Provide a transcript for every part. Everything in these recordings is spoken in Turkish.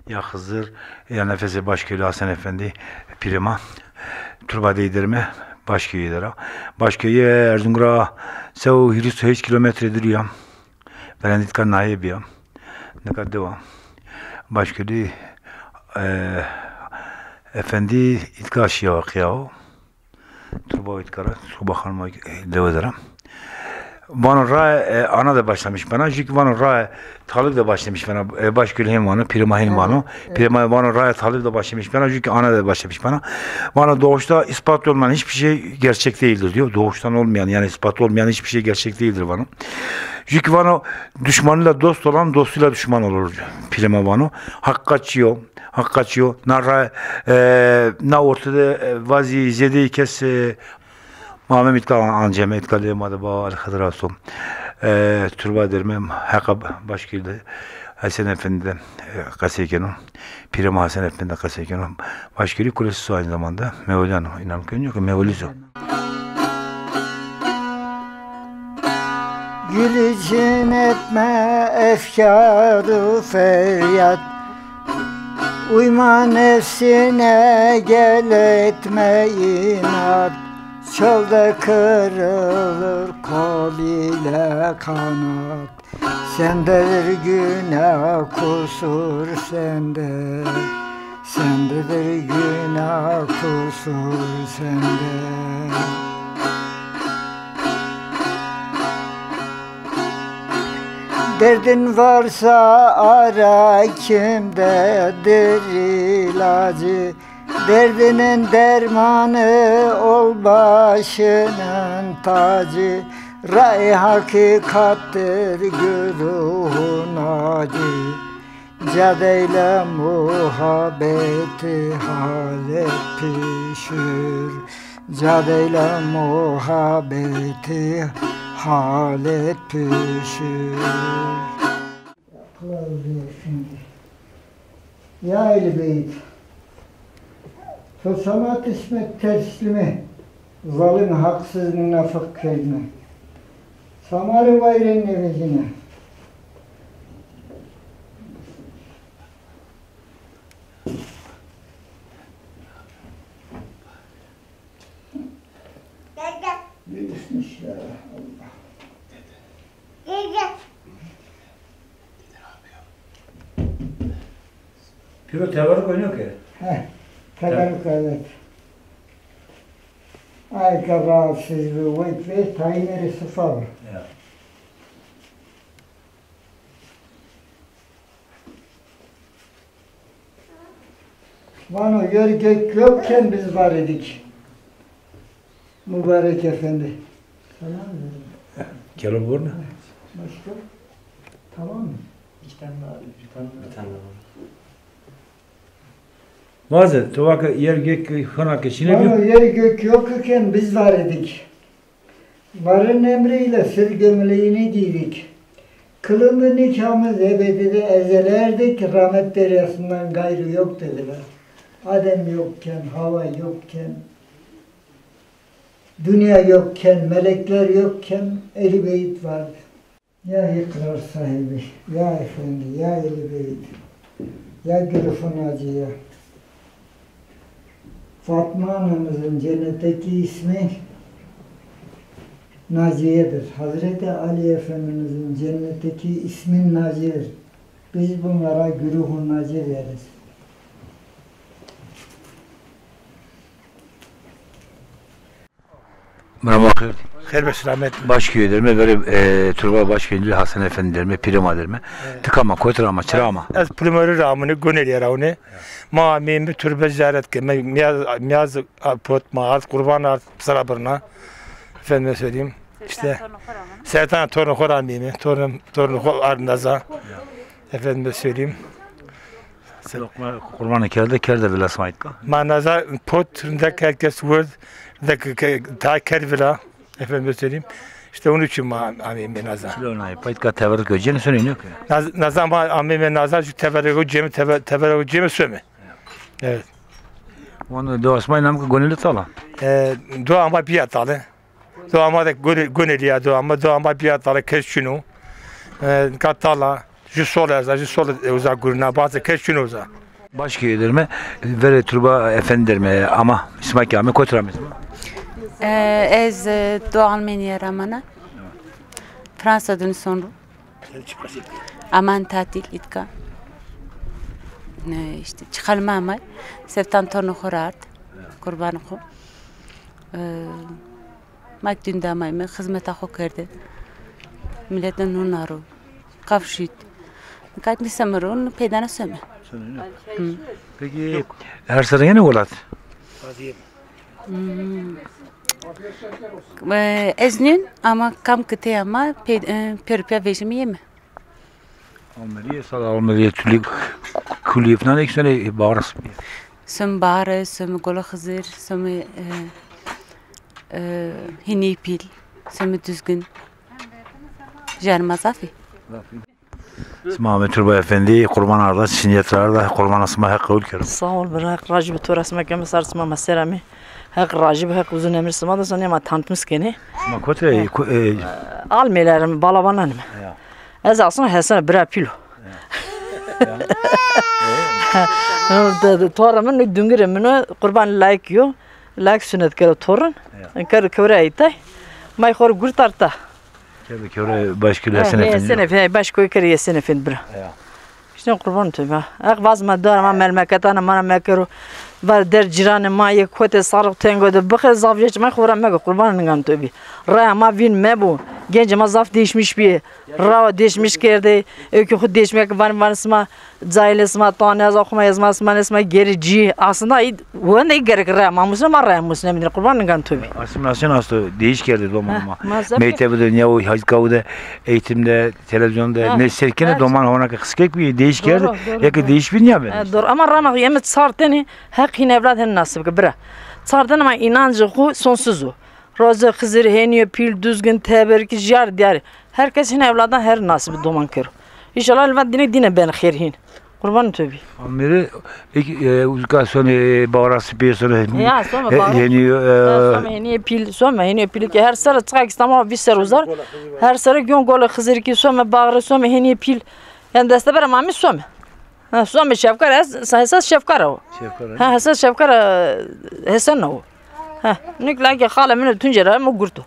Ya Hızır, ya Nefesi Başköylü Hasan Efendi, Pirima, Turba Değdirme, Başköy'dür. Başköy'e Erzurum'a sev hiç kilometredir ya. Berendit naib ya. Ne kadar devam. Başköy'de Efendi itkaş ya o. Turba itkara, Turba Hanım'a devam. Van'ın Ra'ya ana da başlamış bana. Çünkü Van'ın Ra'ya Talip de başlamış bana. Başköy'ün hem Van'ı, Pirimah'ın Van'ı. Pirimah Van'ın Ra'ya Talip de başlamış bana. Çünkü ana da başlamış bana. Van'a doğuşta ispat olmayan hiçbir şey gerçek değildir diyor. Doğuştan olmayan yani ispat olmayan hiçbir şey gerçek değildir Van'ın. Çünkü Van'ı düşmanıyla dost olan dostuyla düşman olur. Pirimah Van'ı. Hak kaçıyor. Hak kaçıyor. Na ortada vazi zede kes Mame mitkal ance mitkal madı ba al-Hadrasum. Turba dermem hakab başkilde Hasan Efendi Kasekeno. Pirim Hasan Efendi Kasekeno. Başkili kulesi aynı zamanda Mevlana inanmıyorum yok Mevlizo. Gül için etme efkarı feryat. Uyma nefsine gel etme inat. Çölde kırılır kol ile kanat. Sendedir günah kusur sende. Sendedir günah kusur sende. Derdin varsa ara kimdedir ilacı. Derdinin dermanı ol başının tacı. Ray hakikattir güruhun acı. Cadeyle muhabbeti halet pişir. Cadeyle muhabbeti halet pişir. Ya Ehl-i Beyt, Tosamat ismet teslimi, zalim haksız münafık kelime. Samarı bayren nevecine. Bismillah Allah. Piro tevarruk oynuyor ki. Tebarruk evet. Ayka rahatsızlığı ve tayinleri sıfır. Evet. Vano yer gök yokken biz var idik. Mübarek efendi. Tamam mı? Kelo burnu. Başka? Tamam mı? İki tane daha, bir tane daha var. Bazı tuvaka yer gök hana keçine Vano bir. yer gök yok iken biz var idik. Varın emriyle sır gömleğini giydik. Kılındı nikahımız ebedide ezelerdik. Rahmet deryasından gayrı yok dediler. Adem yokken, hava yokken, dünya yokken, melekler yokken Ehl-i Beyt vardı. Ya ikrar sahibi, ya efendi, ya Ehl-i Beyt, ya Gülüfün Hacı'ya. Fatma anamızın cennetteki ismi Naciye'dir. Hazreti Ali Efendimizin cennetteki ismi Naciye'dir. Biz bunlara Gülüfün Hacı deriz. Merhaba. Hayır be selamet. Başköy derme böyle Turba Başköylü Hasan Efendi derme Pirima derme. Tıkama koyturama çırağma. Az primeri ramını gönül yaravını. Ma mimi türbe ziyaret ke. Miyaz pot maaz kurban art sarabırna. Efendime söyleyeyim. İşte Sertan torunu koran mimi. Torunu arnaza. Efendime söyleyeyim. Kurbanı kerde kerde vela smaytka. Ma nazar pot herkes word da kervila. Efendime söyleyeyim. İşte onun için amime nazar. Lona paytka tevarruk öceni söyleniyor ki. Nazar ma amime nazar şu tevarruk cemi söme. Evet. Onu da Osman namı gönüllü tala. Dua ama biat alı. Dua ama da gönüllü ya dua ama bir atalı kes şunu. Katala Ji sol ez, ji sol uza gurna bazı keşkün uza. Başka yedirme. Vere turba efendilerime ama İsmail Kamil Kotramis mi? Ez Doğu Almanya Ramana. Fransa'dan sonra. Aman tatil itka. İşte çıkalma ama. Sevtan tonu kurat. Kurbanı ku. Mak dündamay hizmet akı kerdi. Milletin nunaru. Kavşit. Kaç misamarun pedana söme. Peki her sene yine olat? Eznün ama kam kıte ama perpe vejimi yeme. Almeliye sala almeliye tüli kulüye falan eksene bağıras. Söm bağırı, söm gola hızır, söm hinipil, söm düzgün. Jarmazafi. Ahmet Turba Efendi kurban arda sinyetlarda kurban asma hak kabul kerim. Sağ ol bırak racib torasma kemer sarsma meselemi. Hak racib hak uzun emir sma da sonra ma tantmış keni. Ma kotre Almelerim balabanım. Ez aslında hesana bira pilo. Toramın düngürümünü kurban like yo. Like sünnet kere torun. Kere kore aytay. May khor gurtarta. Kebe kore başkül Hasan Efendi. Hasan Efendi başkoy kere Hasan Efendi bira. İşte kurban tüba. Ak vaz ma darama melmeketana mana mekero. Var der ciran ma ye kote sarık tengo de bakı zavyeç ma khora mega kurban ngam tübi. Ra ma vin mebu. Genç ma zaf değişmiş bir. Ra değişmiş kerde. Ökü khud değişmek var sma zailesma tane az okuma yazmasma nesma gerici. Aslında o ne gerek ra ma muslima ra muslimin kurban ngam tübi. Asimilasyon hastı değiş geldi domanıma. Mektebde ne o hackavuda eğitimde televizyonda ne serkene doman ona kıskek bir değiş geldi. Ya ki değiş bir niye ben? Doğru ama rama yemet sarteni hak evlat hen nasip bira. Sardan ama inancı ku sonsuz o. Roza kızır heniye pil düzgün teberki jar diyar. Herkesin evladan her nasip doman kır. İnşallah elbet dine ben xerhin. Kurban tövbe. Amiri uzka sonu bağırası bir sonu Ya sonra heniye pil sonra heniye pil ki her sene çıkak İstanbul'a bir ser uzar. Her sene gün gola kızır ki sonra bağırı sonra heniye pil. Yani deste ver ama sonra. Ha sonra şefkar esas şefkar o. Ha esas şefkar Hasan o. Ha nikla ki hala min tunjera mu gurtu.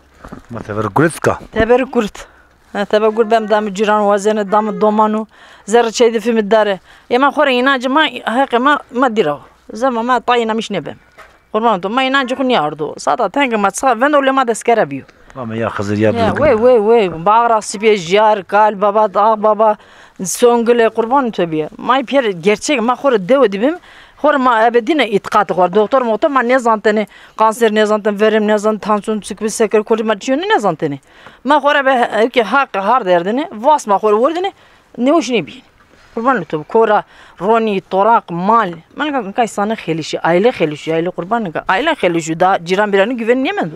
Ma teber gurtka. Teber gurt. Ha teber gurt bem dam ciran vazene dam domanu. Zer şeyde film dare. Yema khore inancı ma hakkı ma dira. Zaman ma tayina miş nebem. Kurban to ma inancı kun yardo. Sada tenge ma sa ben olema deskere biyo. Ama ya kızır ya Ya wey bağıra sipe jar kal baba dağ baba songule kurban tabi. May pier gerçek ma khore dev dibim. Khore ma ebedine itqat var. Doktor moto ma ne zantene kanser ne zanten verim ne zanten tansiyon çıkıp seker kolimatiyon ne zantene. Ma khore be ki hak har derdine vas ma khore vurdine ne hoş ne bi. Kurban tabi kora roni torak mal. Man ka insana xelişi aile xelişi aile kurban ka aile xelişi da ciran birani güvenleyemedi.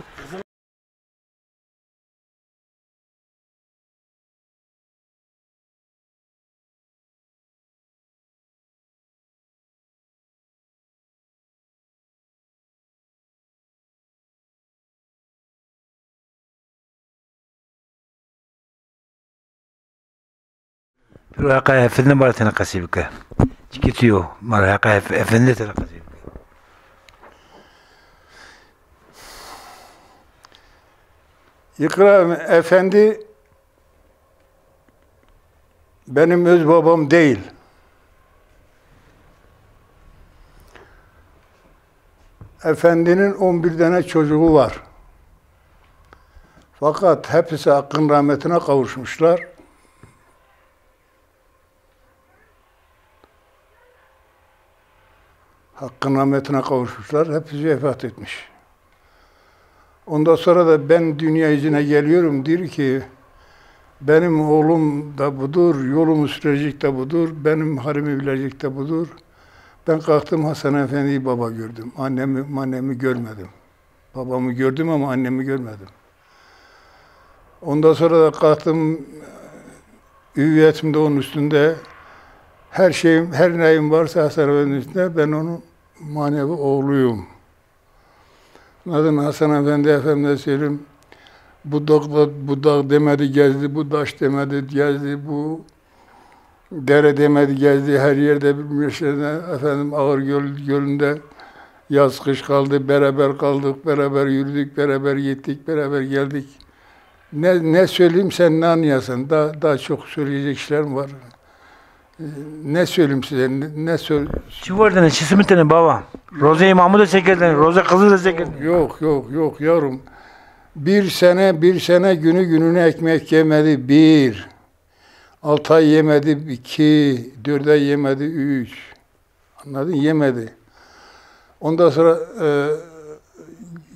Pero haka efendi mara tena kasibike. Çikitiyor mara haka efendi tena kasibike. İkram Efendi benim öz babam değil. Efendinin 11 tane çocuğu var. Fakat hepsi Hakk'ın rahmetine kavuşmuşlar. Hakk'ın rahmetine kavuşmuşlar. Hepsi vefat etmiş. Ondan sonra da ben dünya yüzüne geliyorum. Diyor ki benim oğlum da budur, yolumu sürecek de budur, benim harimi bilecek de budur. Ben kalktım Hasan Efendi'yi baba gördüm. Annemi görmedim. Babamı gördüm ama annemi görmedim. Ondan sonra da kalktım üviyetim de onun üstünde. Her şeyim, her neyim varsa Hasan Efendi'nin üstünde. Ben onun manevi oğluyum. Adını Hasan Efendi Efendimiz'e söyleyeyim. Bu dağ demedi gezdi, bu taş demedi gezdi, bu Dere demedi gezdi her yerde efendim Gölü'nde yaz kış kaldı, beraber kaldık, beraber yürüdük, beraber gittik, beraber geldik. Ne söyleyeyim sen ne anlayasın? Daha çok söyleyecek işlerim var. Ne söyleyeyim size? Ne söyle? Çivardın, çisimitini baba. Roza imamı da çekerdin, roza kızı da çekerdin. Yok yavrum. Bir sene günü gününe ekmek yemedi. 1. 6 ay yemedi. 2. 4 ay yemedi. 3. Anladın? Yemedi. Ondan sonra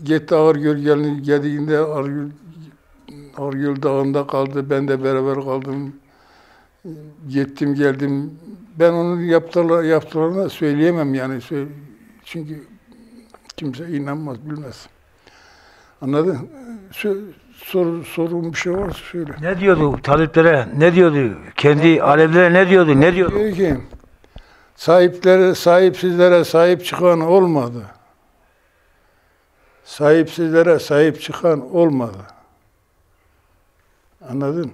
gitti Ağırgöl geldiğinde Ağırgöl Dağı'nda kaldı. Ben de beraber kaldım. Gittim geldim. Ben onun yaptılarına söyleyemem yani. Çünkü kimse inanmaz, bilmez. Anladın? Sorun bir şey varsa söyle. Ne diyordu taliplere? Ne diyordu? Kendi Alevilere ne diyordu? Ne diyordu? Diyor ki sahipsizlere sahip çıkan olmadı. Sahipsizlere sahip çıkan olmadı. Anladın?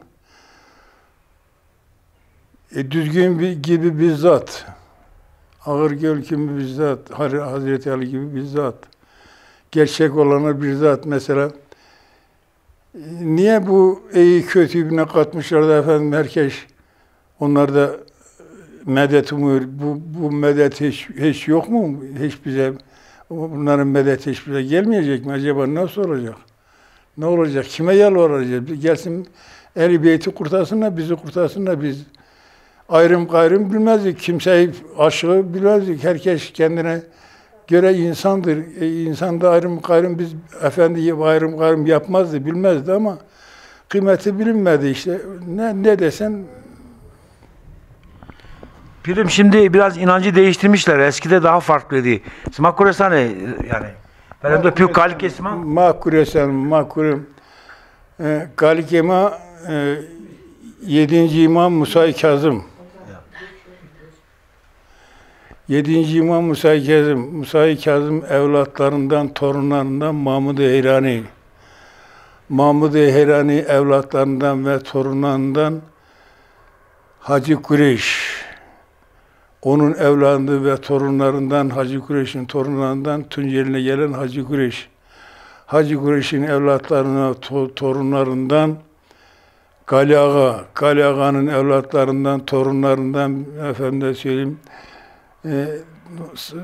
Düzgün gibi bizzat. Ağırgöl gibi bizzat. Hazreti Ali gibi bizzat. Gerçek olanı bizzat. Mesela niye bu iyi kötü birbirine katmışlar da efendim herkes onlarda medet umuyor. Bu medet hiç yok mu? Hiç bize bunların medeti hiç bize gelmeyecek mi? Acaba nasıl olacak? Ne olacak? Kime yalvaracağız? Gelsin Ehl-i Beyt'i kurtarsınlar, bizi kurtarsınlar biz. Ayrım gayrım bilmezdik. Kimseyi aşığı bilmezdik. Herkes kendine göre insandır. İnsanda ayrım gayrım biz efendi ayrım gayrım yapmazdı, bilmezdi ama kıymeti bilinmedi işte. Ne desen. Pirim şimdi biraz inancı değiştirmişler. Eskide daha farklıydı. Smakuresane yani. Ben de pük kalik esma. Makurem. Kalik ema 7. İmam Musa-i Kazım. 7. İmam Musa-i Kazım. Musa-i Kazım evlatlarından, torunlarından Mahmud-u Heyrani. Mahmud-u Heyrani evlatlarından ve torunlarından Hacı Kureş. Onun evladı ve torunlarından Hacı Kureş'in torunlarından Tunceli'ne gelen Hacı Kureş. Hacı Kureş'in evlatlarına, torunlarından Gali Ağa, Gali Ağa'nın evlatlarından, torunlarından efendim söyleyeyim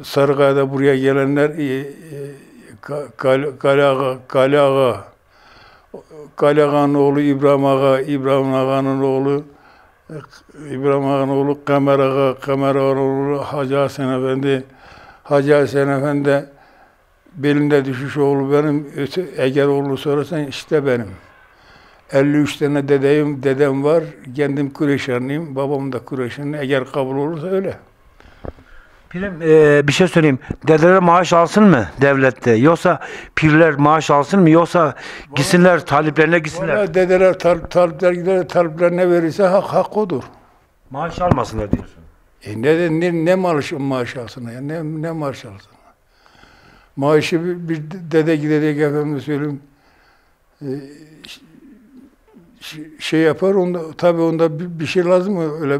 Sarıkaya'da buraya gelenler Gali Ağa, Gali Ağa'nın oğlu İbrahim Ağa, İbrahim Ağa'nın oğlu Kamer Ağa, Kamer Ağa'nın oğlu Hacı Hasan Efendi, Hacı Hasan Efendi belinde düşüş oğlu benim, eğer oğlu sorarsan işte benim. 53 tane dedem var, kendim Kureyşanlıyım, babam da Kureyşanlı, eğer kabul olursa öyle. Pirim bir şey söyleyeyim. Dedeler maaş alsın mı devlette? Yoksa pirler maaş alsın mı? Yoksa gitsinler taliplerine gitsinler. Vallahi dedeler talipler gider, talipler ne verirse hak odur. Maaş almasınlar diyorsun. Ne maaş alsın ya? Ne maaş alsın? Maaşı bir dede gidecek efendim söyleyeyim. Şey yapar tabii onda bir şey lazım mı? Öyle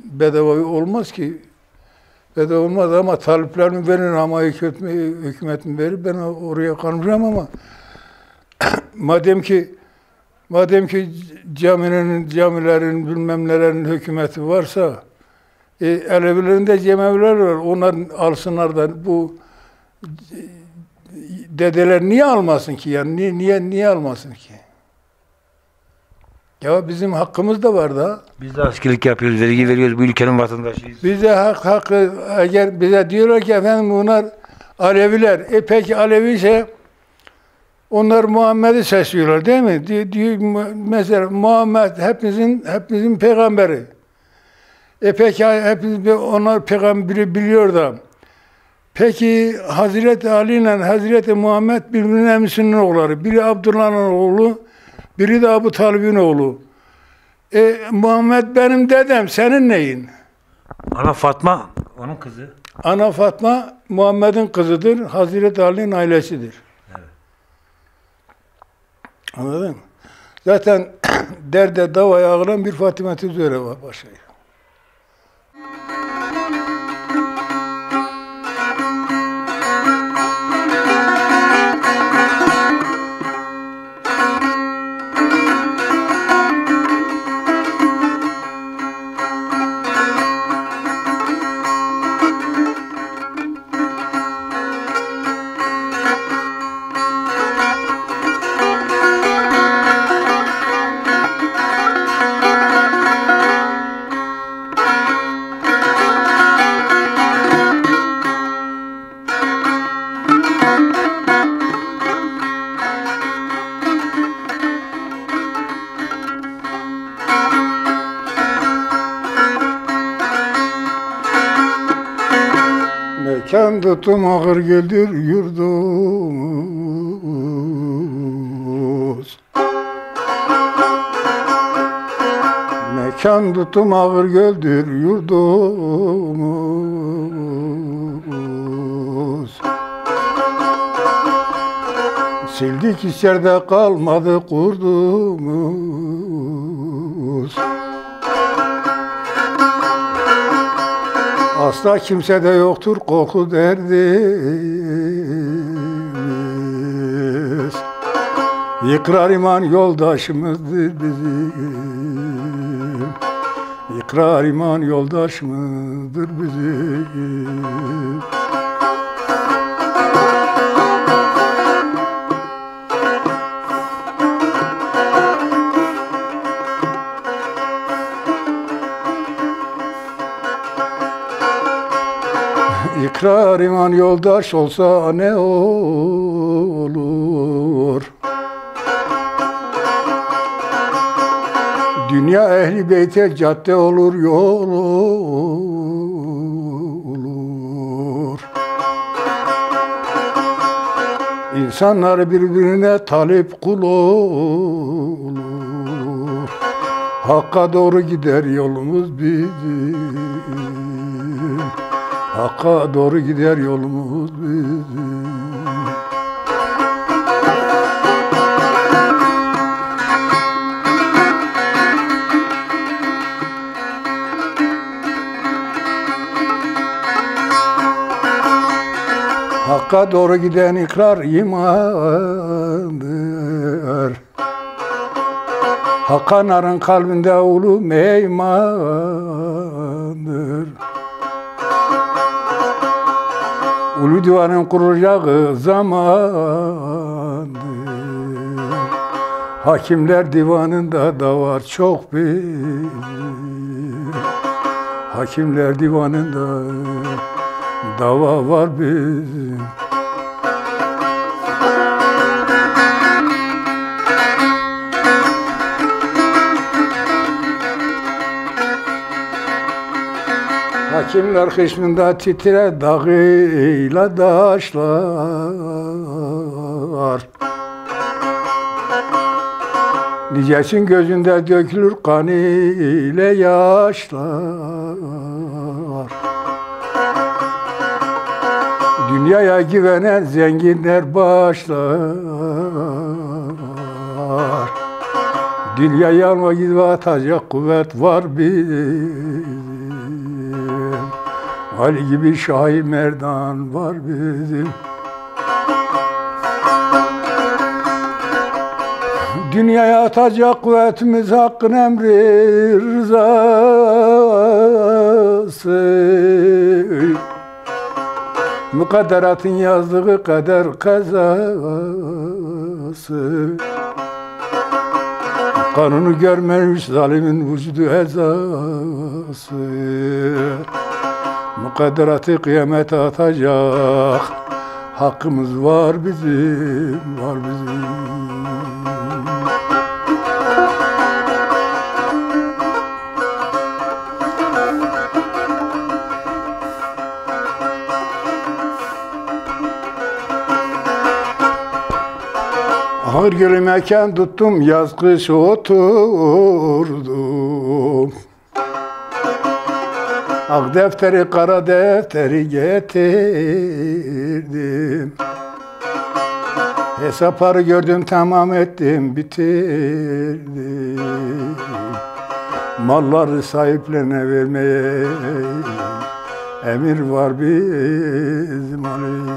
bedava olmaz ki. Bedava olmaz ama taliplerini verir ama hükümetin verir. Ben oraya kalmayacağım ama madem ki camilerin bilmem nelerin hükümeti varsa Alevilerinde cemevler var. Onlar alsınlar da bu dedeler niye almasın ki yani? Niye almasın ki? Ya bizim hakkımız da var da. Biz de askerlik yapıyoruz, vergi veriyoruz, bu ülkenin vatandaşıyız. Bize hakkı, eğer bize diyorlar ki efendim bunlar Aleviler. Peki Alevi ise onlar Muhammed'i seçiyorlar değil mi? Diyor, mesela Muhammed hepimizin peygamberi. Peki onlar peygamberi biliyor da. Peki Hazreti Ali ile Hazreti Muhammed birbirinin emisinin oğulları. Biri Abdullah'ın oğlu, biri de Abu Talib'in oğlu. Muhammed benim dedem, senin neyin? Ana Fatma, onun kızı. Ana Fatma, Muhammed'in kızıdır, Hazreti Ali'nin ailesidir. Evet. Anladın mı? Zaten derde davaya ağıran bir Fatime Tüzüre var başka. Mekan tutum ağır güldür yurdumuz. Mekan tutum ağır güldür yurdumuz. Sildik içeride kalmadı kurdumuz. Asla kimsede yoktur korku derdimiz. İkrar iman yoldaşımızdır bizim. İkrar iman yoldaşımızdır bizim. İkrar iman yoldaş olsa ne olur? Dünya ehli beyte cadde olur, yol olur. İnsanlar birbirine talip kul olur. Hakka doğru gider yolumuz bizim. Hakka doğru gider yolumuz bizim. Hakka doğru giden ikrar imandır. Hakka narın kalbinde ulu meymandır. Ulu divanın kurulacağı zamandır. Hakimler divanında da var çok bir. Hakimler divanında dava var bizim. Hakimler hışmında titrer dağıyla daşlar. Nicesin gözünde dökülür kan ile yaşlar. Dünyaya güvenen zenginler başlar. Dünyayı alma gibi atacak kuvvet var bizim. Ali gibi Şahi Merdan var bizim. Dünyaya atacak kuvvetimiz hakkın emri rızası. Mukadderatın yazdığı kader kazası. Kanunu görmemiş zalimin vücudu ezası. Mukadderatı kıyamete atacak hakkımız var bizim, var bizim. Ağır gölü mekan tuttum, yaz kış oturdum. Ak defteri, kara defteri getirdim. Hesapları gördüm, tamam ettim, bitirdim. Malları sahiplerine vermeye emir var bizim alim.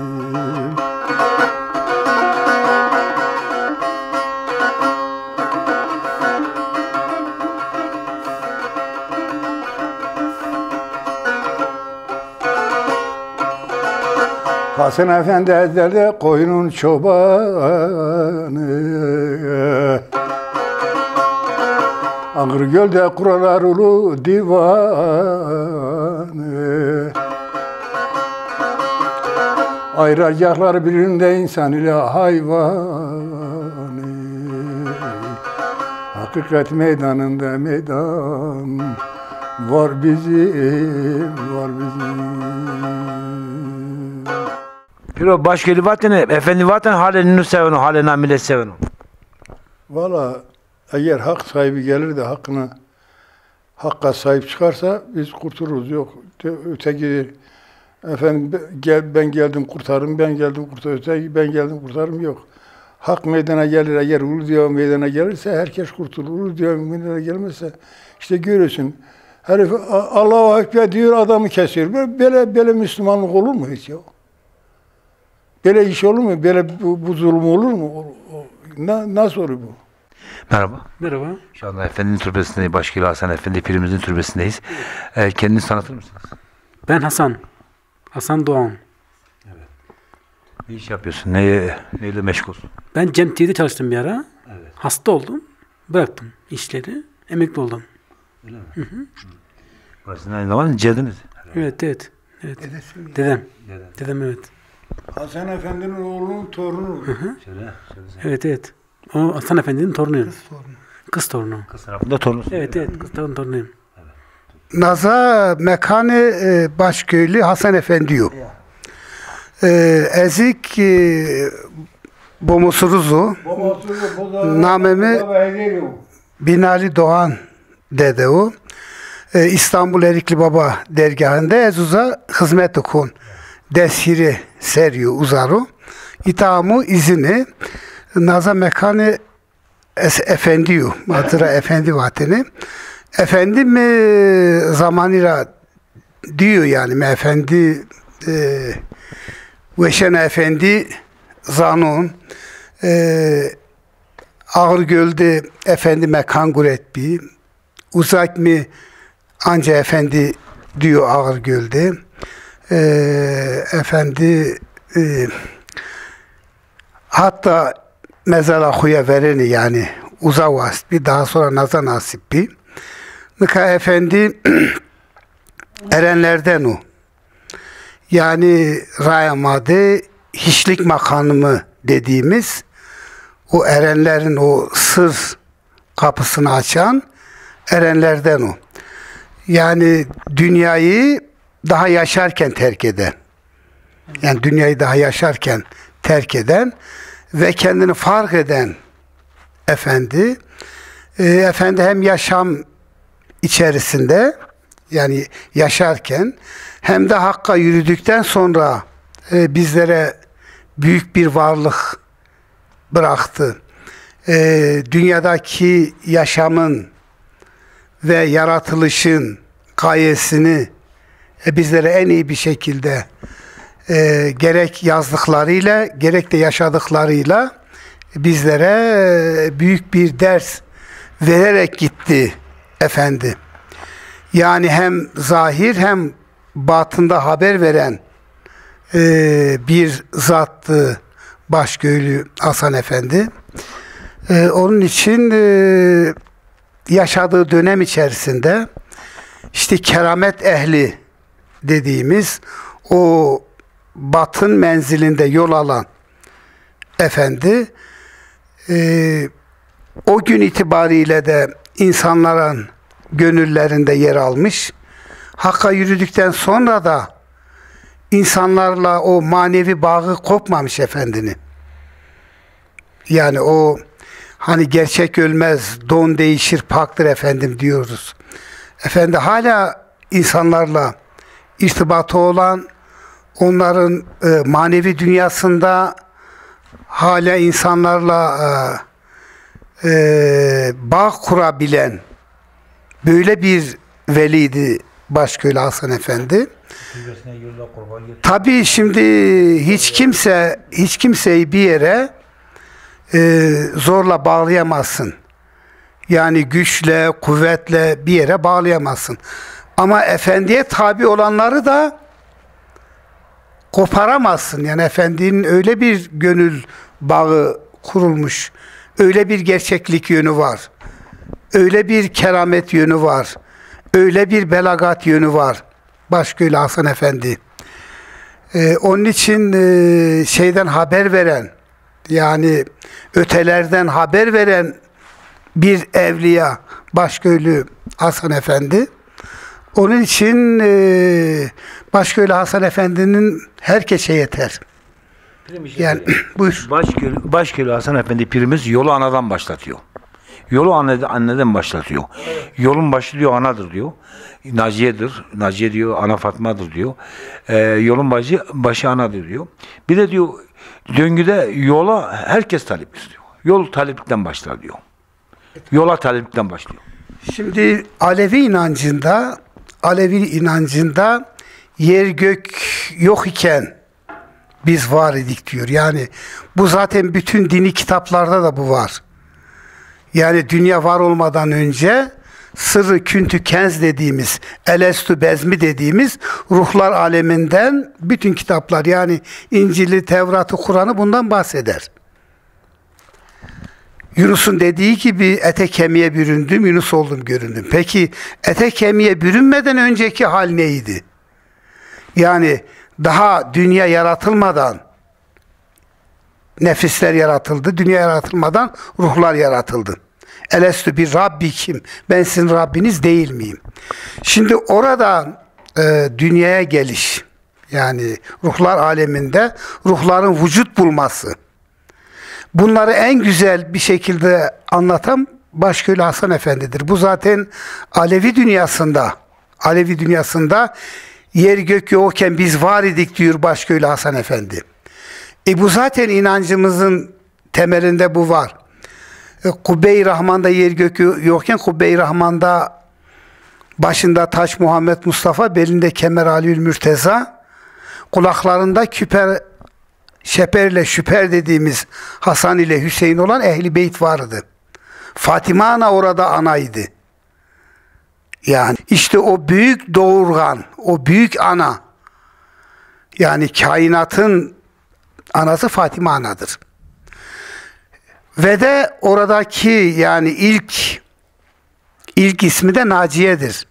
Hasan Efendi ezelde koyunun çobanı. Ağırgöl'de kurarlar ulu divanı. Ayıracaklar birinde insan ile hayvanı. Hakikat meydanında meydan var bizim, var bizim. Piro başköylü vatanı, efendi vatan halini sevenu, halina millet sevenu. Valla eğer hak sahibi gelir de hakka sahip çıkarsa biz kurtuluruz. Yok öteki efendim ben geldim kurtarım, ben geldim kurtarım, öteki ben geldim kurtarım yok. Hak meydana gelir, eğer ulu diyor meydana gelirse herkes kurtulur. Ulu diyor meydana gelmezse işte görürsün. Herif Allahu Ekber diyor, adamı kesiyor. Böyle Müslümanlık olur mu hiç ya? Böyle iş olur mu? Böyle bu zulüm olur mu? Nasıl olur bu? Merhaba. Merhaba. Şu anda Efendi'nin türbesindeyiz. Başköylü Hasan Efendi Pirimizin türbesindeyiz. Kendinizi tanıtır mısınız? Ben Hasan. Hasan Doğan. Ne iş yapıyorsun? Neyle meşgulsün? Ben Cem TV'de çalıştım bir ara. Evet. Hasta oldum. Bıraktım işleri. Emekli oldum. Öyle mi? Burası ne zaman? Cediniz. Evet. Dedem. Dedem evet. Hasan Efendi'nin oğlunun torunu. Evet. O Hasan Efendi'nin torunuyum. Kız torunu. Kız tarafında torunusun. Evet. Kız torunuyum. Naza mekanı başköylü Hasan Efendi yok. Ezik bomusuruzu namemi Binali Doğan dede o. İstanbul Erikli Baba dergahında ezuza hizmet okun. Deshiri seriyor uzaru. İtamı izini Naza mekanı Efendi yok. Matıra Efendi vatini. Efendim zamanıyla diyor yani efendi Veşene Efendi Zanun Ağırgöl'de efendi mekan guretbi uzak mı anca efendi diyor Ağırgöl'de efendi hatta mezara huya vereni yani uzak vasbi daha sonra naza nasip bir Nika efendi erenlerden o. Yani Rayamade hiçlik makamı dediğimiz o erenlerin o sır kapısını açan erenlerden o. Yani dünyayı daha yaşarken terk eden. Yani dünyayı daha yaşarken terk eden ve kendini fark eden efendi. Efendi hem yaşam içerisinde yani yaşarken hem de Hakk'a yürüdükten sonra bizlere büyük bir varlık bıraktı. Dünyadaki yaşamın ve yaratılışın gayesini bizlere en iyi bir şekilde gerek yazdıklarıyla gerek de yaşadıklarıyla bizlere büyük bir ders vererek gitti efendi. Yani hem zahir hem batında haber veren bir zattı başköylü Hasan Efendi. Onun için yaşadığı dönem içerisinde işte keramet ehli dediğimiz o batın menzilinde yol alan efendi o gün itibariyle de insanların gönüllerinde yer almış. Hakka yürüdükten sonra da insanlarla o manevi bağı kopmamış efendinin. Yani o hani gerçek ölmez, don değişir, paktır efendim diyoruz. Efendi hala insanlarla irtibatı olan, onların manevi dünyasında hala insanlarla bağ kurabilen böyle bir veliydi başköylü Hasan Efendi. Tabii şimdi hiç kimseyi bir yere zorla bağlayamazsın. Yani güçle, kuvvetle bir yere bağlayamazsın. Ama efendiye tabi olanları da koparamazsın. Yani efendinin öyle bir gönül bağı kurulmuş, öyle bir gerçeklik yönü var, öyle bir keramet yönü var, öyle bir belagat yönü var başköylü Hasan Efendi. Onun için şeyden haber veren, yani ötelerden haber veren bir evliya başköylü Hasan Efendi. Onun için başköylü Hasan Efendi'nin herkese yeter. Yani buyur. Başköylü Hasan Efendi pirimiz yolu anadan başlatıyor. Yolu anneden başlatıyor. Yolun başı diyor anadır diyor. Naciye'dir. Naciye diyor ana Fatma'dır diyor. Yolun başı anadır diyor. Bir de diyor döngüde yola herkes taliptir diyor. Yol taliplikten başlar diyor. Yola taliplikten başlıyor. Şimdi Alevi inancında yer gök yok iken biz var idik diyor. Yani bu zaten bütün dini kitaplarda da bu var. Yani dünya var olmadan önce sırrı küntü kenz dediğimiz, elestü bezmi dediğimiz ruhlar aleminden bütün kitaplar yani İncil'i, Tevrat'ı, Kur'an'ı bundan bahseder. Yunus'un dediği gibi ete kemiğe büründüm, Yunus oldum göründüm. Peki ete kemiğe bürünmeden önceki hal neydi? Yani daha dünya yaratılmadan nefisler yaratıldı, dünya yaratılmadan ruhlar yaratıldı. Elestü bir Rabbi kim? Ben sizin Rabbiniz değil miyim? Şimdi orada dünyaya geliş, yani ruhlar aleminde ruhların vücut bulması. Bunları en güzel bir şekilde anlatan Başköylü Hasan Efendi'dir. Bu zaten Alevi dünyasında yer gök yokken biz var idik diyor Başköylü Hasan Efendi. Bu zaten inancımızın temelinde bu var. Kubbe-i Rahman'da yer gök yokken Kubbe-i Rahman'da başında taç Muhammed Mustafa, belinde kemer Aliül Mürteza, kulaklarında küper şeperle şüper dediğimiz Hasan ile Hüseyin olan Ehli Beyt vardı. Fatıma ana orada anaydı. Yani işte o büyük doğurgan, o büyük ana, yani kainatın anası Fatıma anadır. Ve de oradaki yani ilk ismi de Naciye'dir.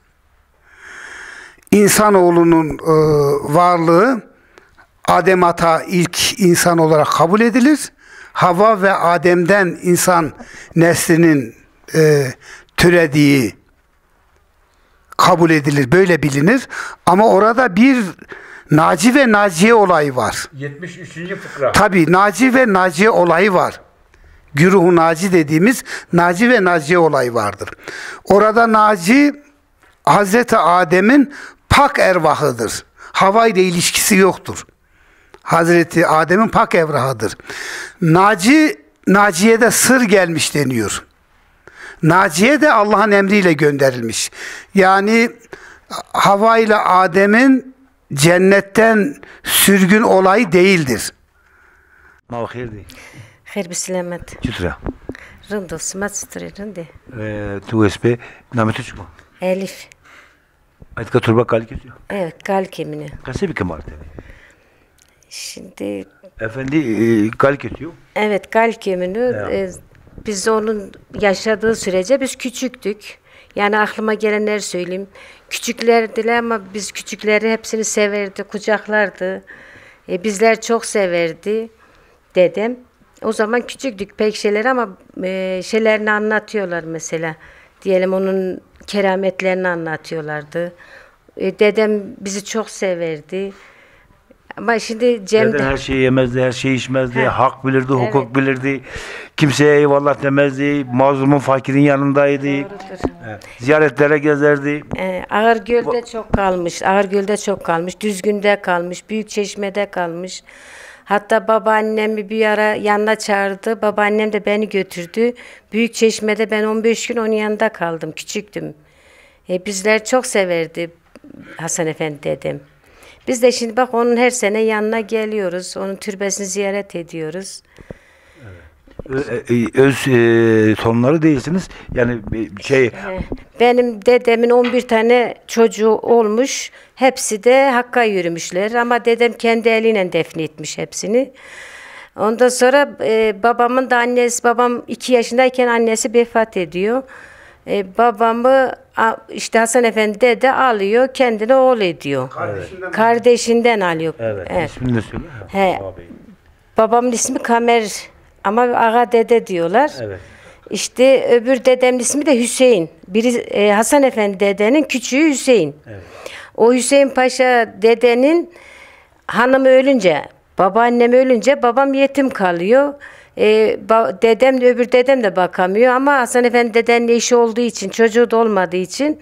İnsanoğlunun varlığı Adem Ata ilk insan olarak kabul edilir. Havva ve Adem'den insan neslinin türediği kabul edilir. Böyle bilinir. Ama orada bir Naci ve Naciye olayı var. 73. fıkra. Tabii Naci ve Naciye olayı var. Güruh-u Naci dediğimiz Naci ve Naciye olayı vardır. Orada Naci Hazreti Adem'in pak ervahıdır. Havva ile ilişkisi yoktur. Hazreti Adem'in pak evrahıdır. Naciye'de sır gelmiş deniyor. Naciye de Allah'ın emriyle gönderilmiş. Yani Havva ile Adem'in cennetten sürgün olayı değildir. Ma hayır değil. خير بالسلامات Çıtıra. رندو سمات ستري رندي Tu espe nametu çıkma. ألف Aytka turba kal kesiyor. evet kal kemini. Kase bir kemal tabi. Şimdi Efendi kal kesiyor. evet kal kemini Evet. biz onun yaşadığı sürece biz küçüktük. Yani aklıma gelenleri söyleyeyim. Küçüklerdiler ama biz küçükleri hepsini severdi, kucaklardı. Bizler çok severdi dedem. O zaman küçüktük pek şeyler ama şeylerini anlatıyorlar mesela. Diyelim onun kerametlerini anlatıyorlardı. Dedem bizi çok severdi. Ama şimdi Cem'de... Deden her şeyi yemezdi, her şeyi içmezdi, He. hak bilirdi, Evet. hukuk bilirdi. Kimseye eyvallah demezdi, mazlumun, fakirin yanındaydı. Evet. Ziyaretlere gezerdi. Ağırgöl'de çok kalmış, Ağırgöl'de çok kalmış, Düzgün'de kalmış, Büyükçeşme'de kalmış. Hatta babaannemi bir ara yanına çağırdı. Babaannem de beni götürdü. Büyükçeşme'de ben 15 gün onun yanında kaldım. Küçüktüm. Bizler çok severdi Hasan Efendi dedem. Biz de şimdi bak onun her sene yanına geliyoruz. Onun türbesini ziyaret ediyoruz. Öz torunları değilsiniz. Yani Benim dedemin 11 tane çocuğu olmuş. Hepsi de Hakk'a yürümüşler. Ama dedem kendi eliyle defnetmiş hepsini. Ondan sonra babamın da annesi, babam 2 yaşındayken annesi vefat ediyor. Babamı işte Hasan Efendi dede alıyor, kendine oğul ediyor. Kardeşinden alıyor. Evet. İsmini de söyle. He. Babamın ismi Kamer ama ağa dede diyorlar. Evet. İşte öbür dedemin ismi de Hüseyin. Biri Hasan Efendi dedenin küçüğü Hüseyin. Evet. O Hüseyin Paşa dedenin hanımı ölünce Babaannem ölünce babam yetim kalıyor. Dedem de öbür dedem de bakamıyor ama Hasan Efendi dedenin eşi olduğu için, çocuğu da olmadığı için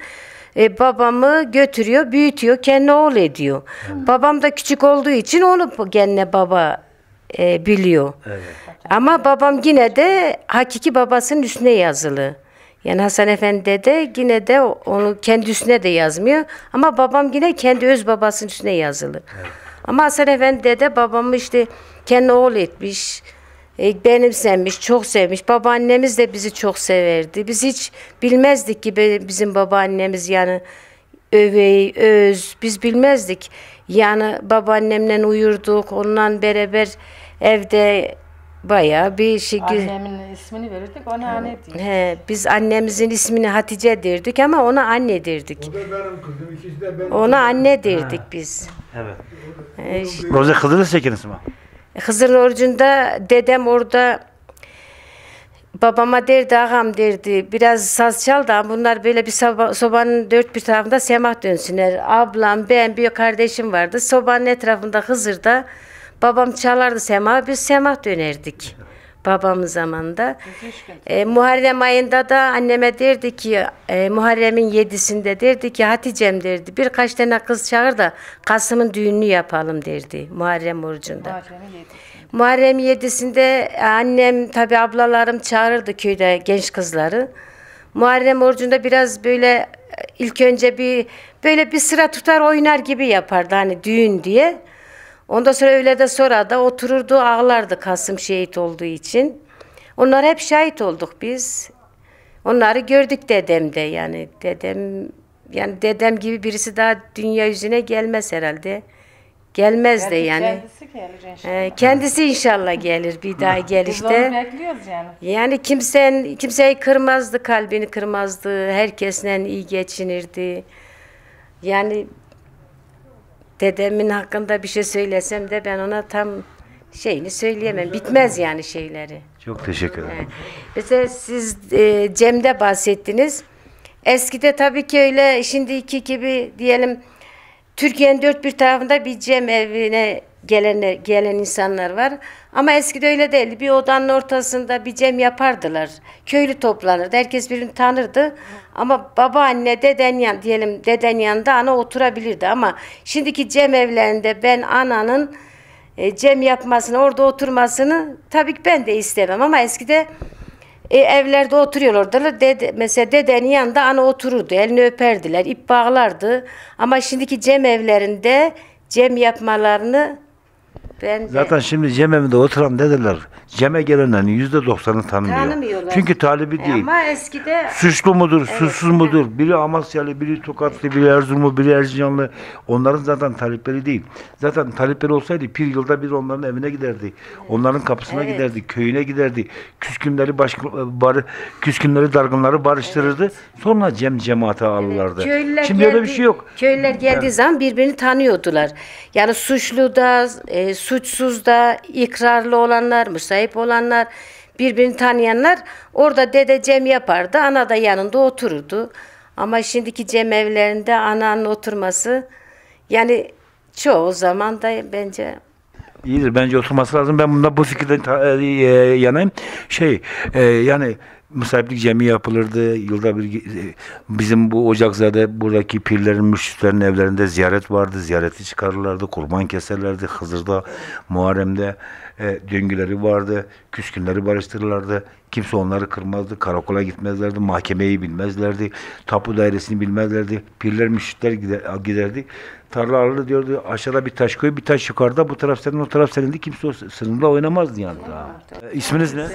babamı götürüyor, büyütüyor, kendi oğul ediyor. Babam da küçük olduğu için onu kendine baba biliyor. Evet. Ama babam yine de hakiki babasının üstüne yazılı. Yani Hasan Efendi dede yine de onu kendi üstüne de yazmıyor. Ama babam yine kendi öz babasının üstüne yazılı. Evet. Ama Hasan Efendi dede babamı işte kendi oğul etmiş. Benimsemiş, çok sevmiş. Babaannemiz de bizi çok severdi. Biz hiç bilmezdik ki bizim babaannemiz yani övey, öz. Biz bilmezdik. Yani babaannemle uyurduk. Onunla beraber evde bayağı bir şey. Annemin ismini verirdik, ona anne derdik. Biz annemizin ismini Hatice derdik ama ona anne derdik. O da benim kızım, ikisi de benim. Ona anne derdik biz. Evet. Roze Kıdırız çekiniz mi? Hızır orucunda dedem orada babama derdi, ağam derdi, biraz saz çal da bunlar böyle bir sobanın dört bir tarafında semah dönsünler. Ablam, ben, bir kardeşim vardı. Sobanın etrafında Hızır'da babam çalardı semah, biz semah dönerdik. Babamın zamanında. Muharrem ayında da anneme derdi ki, Muharrem'in 7'sinde derdi ki, Hatice'm derdi, birkaç tane kız çağır da Kasım'ın düğününü yapalım derdi Muharrem orucunda. Muharrem 7'sinde annem tabi ablalarım çağırırdı köyde genç kızları. Muharrem orucunda biraz böyle ilk önce böyle bir sıra tutar oynar gibi yapardı hani düğün diye. Ondan sonra öyle de sonra da otururdu ağlardı Kasım şehit olduğu için. Onlara hep şahit olduk biz. Onları gördük dedemde yani dedem gibi birisi daha dünya yüzüne gelmez herhalde. Gelmez de yani. Kendisi gelir inşallah. Kendisi inşallah gelir bir daha gelişte. Biz onu bekliyoruz yani. Yani kimseyi kırmazdı, kalbini kırmazdı. Herkesle iyi geçinirdi. Yani dedemin hakkında bir şey söylesem de ben ona tam şeyini söyleyemem. Bitmez yani şeyleri. Çok teşekkür ederim. Mesela siz Cem'de bahsettiniz. Eskide tabii ki öyle şimdiki gibi diyelim Türkiye'nin dört bir tarafında bir Cem evine gelen insanlar var. Ama eskide öyle değildi. Bir odanın ortasında bir Cem yapardılar. Köylü toplanırdı. Herkes birbirini tanırdı. Ama babaanne, deden yanında ana oturabilirdi. Ama şimdiki Cem evlerinde ben ananın Cem yapmasını, orada oturmasını tabii ki ben de istemem. Ama eskide evlerde oturuyorlardı. Mesela dedenin yanında ana otururdu. Elini öperdiler, ip bağlardı. Ama şimdiki Cem evlerinde Cem yapmalarını ben zaten şimdi Cem evinde oturan dedeler Cem'e gelenlerin %90'ını tanımıyor. Çünkü talibi değil. Ama eskide suçlu mudur, suçsuz mudur? Biri Amasyalı, biri Tokatlı, biri Erzurumlu, biri Erzincanlı. Onların zaten talipleri değil. Zaten talipleri olsaydı bir yılda bir onların evine giderdi. Onların kapısına giderdi, köyüne giderdi. Küskünleri, dargınları barıştırırdı. Sonra cemaate alırlardı. Şimdi öyle bir şey yok. Köylüler geldiği zaman birbirini tanıyordular. Yani suçlu da, suçsuz da, ikrarlı olanlar, müsait olanlar, birbirini tanıyanlar orada dede Cem yapardı. Ana da yanında otururdu. Ama şimdiki Cem evlerinde ananın oturması yani çoğu zaman da bence İyidir. Bence oturması lazım. Ben bunda bu fikirden yanayım. Yani musahiplik cemi yapılırdı. Yılda bir bizim bu Ocakzade'de buradaki pirlerin, mürşitlerin evlerinde ziyaret vardı. Ziyareti çıkarırlardı. Kurban keserlerdi. Hızır'da, Muharrem'de döngüleri vardı. Küskünleri barıştırırlardı. Kimse onları kırmazdı. Karakola gitmezlerdi. Mahkemeyi bilmezlerdi. Tapu dairesini bilmezlerdi. Pirler, mürşitler giderdi. Tarla alırdı diyordu. Aşağıda bir taş koy, bir taş yukarıda. Bu taraf senin, o taraf senindi. Kimse o sınırla oynamazdı yani. İsminiz ne?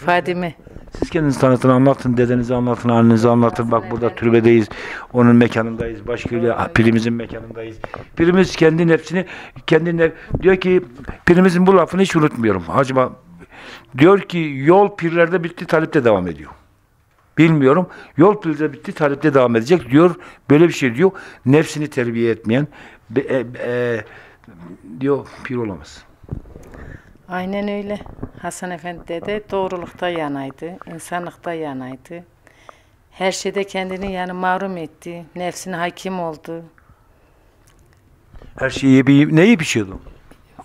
Fadime. Siz kendinizi tanıtın, anlatın. Dedenizi anlatın, annenizi anlatın. Bak burada türbedeyiz. Onun mekanındayız. Başköy'de pirimizin mekanındayız. Pirimiz kendi nefsini, diyor ki pirimizin bu lafını hiç unutmuyorum. Hacıma diyor ki yol pirlerde bitti, talipte devam ediyor. Bilmiyorum. Yol pirlerde bitti, talipte devam edecek diyor. Böyle bir şey diyor. Nefsini terbiye etmeyen diyor pir olamaz. Aynen öyle. Hasan Efendi de doğrulukta yanaydı, insanlıkta yanaydı. Her şeyde kendini yani mahrum etti, nefsine hakim oldu. Her şeyi ne yiyip içiyordu?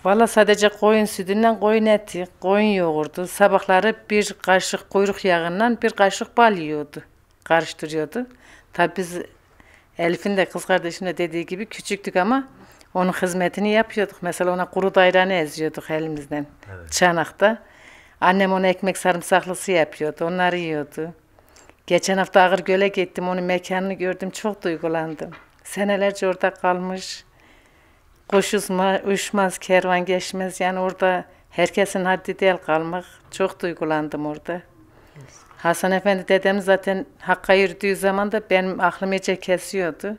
Valla sadece koyun sütünden koyun eti, koyun yoğurdu. Sabahları bir kaşık kuyruk yağından bir kaşık bal yiyordu. Karıştırıyordu. Tabii biz Elif'in de kız kardeşim de dediği gibi küçüktük ama onun hizmetini yapıyorduk. Mesela ona kuru dayranı eziyorduk elimizden. Evet. Çanakta. Annem ona ekmek sarımsaklısı yapıyordu. Onları yiyordu. Geçen hafta Ağırgöl'e gittim. Onun mekanını gördüm. Çok duygulandım. Senelerce orada kalmış. Kuş uçmaz, kervan geçmez. Yani orada herkesin haddi değil kalmak. Çok duygulandım orada. Hasan Efendi dedem zaten Hakk'a yürüdüğü zaman da benim aklım iyice kesiyordu.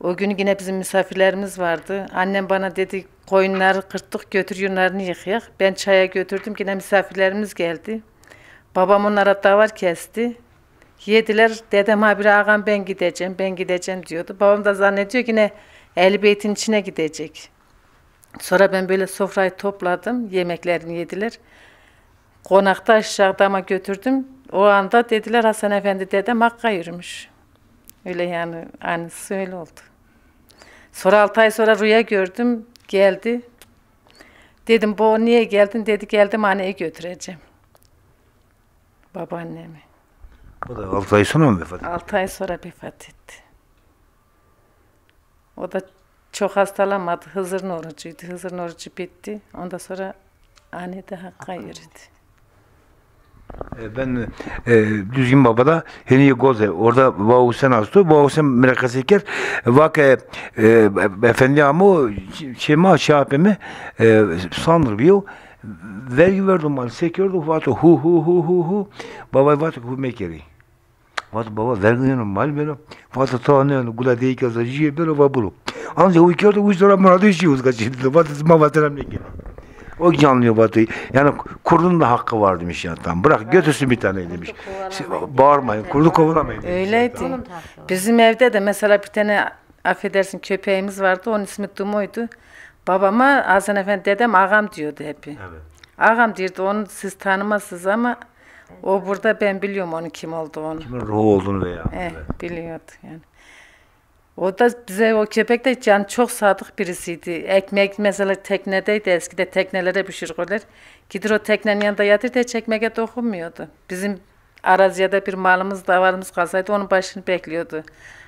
O gün yine bizim misafirlerimiz vardı. Annem bana dedi koyunları kırttık götür yunlarını yıkayak. Ben çaya götürdüm yine misafirlerimiz geldi. Babam onlara davar kesti. Yediler dedem habire ağam ben gideceğim diyordu. Babam da zannediyor yine Ehl-i Beyt'in içine gidecek. Sonra ben böyle sofrayı topladım. Yemeklerini yediler. Konakta aşağıdama götürdüm. O anda dediler Hasan Efendi dedem Hakk'a yürümüş. Öyle yani annesi öyle oldu. Sonra 6 ay sonra rüya gördüm. Geldi. Dedim bu niye geldin? Dedi geldim anneyi götüreceğim. Babaannemi. O da 6 ay sonra mı vefat etti? 6 ay sonra vefat etti. O da çok hastalanmadı. Hızır'ın orucuydu. Hızır'ın orucu bitti. Ondan sonra anne de Hakk'a yürüdü. Ben Düzgün Baba'da Heniye Goze orada Vahu Sen astı. Vahu Sen merakasiker vak efendi ama çema şapemi sandır biyo vergi verdim mal sekiyordu vatı hu baba vatı hu mekeri vatı baba vergi mal benim vatı tane gula değil ki zajiye böyle vabulu anca uyuyordu uyuştura muradı işi uzgaçıydı vatı mavatram ne gibi. O canlıyor Batı'yı. Yani kurdun da hakkı var demiş ya tam. Bırak götürsün bir tane demiş. Bağırmayın, kurdu kovalamayın demiş. Öyleydi. Bizim evde de mesela bir tane affedersin köpeğimiz vardı. Onun ismi Dumo'ydu. Babama Hasan Efendi dedem ağam diyordu hep. Evet. Ağam diyordu. Onu siz tanımazsınız ama o burada ben biliyorum onun kim olduğunu. Kimin ruhu olduğunu veya. Evet. Biliyordu yani. O da bize o köpek de yani çok sadık birisiydi. Ekmek mesela teknedeydi eskide teknelere pişirirler. Gider o teknenin yanında yatır da hiç ekmeğe dokunmuyordu. Bizim araziyede bir malımız davarımız kalsaydı onun başını bekliyordu.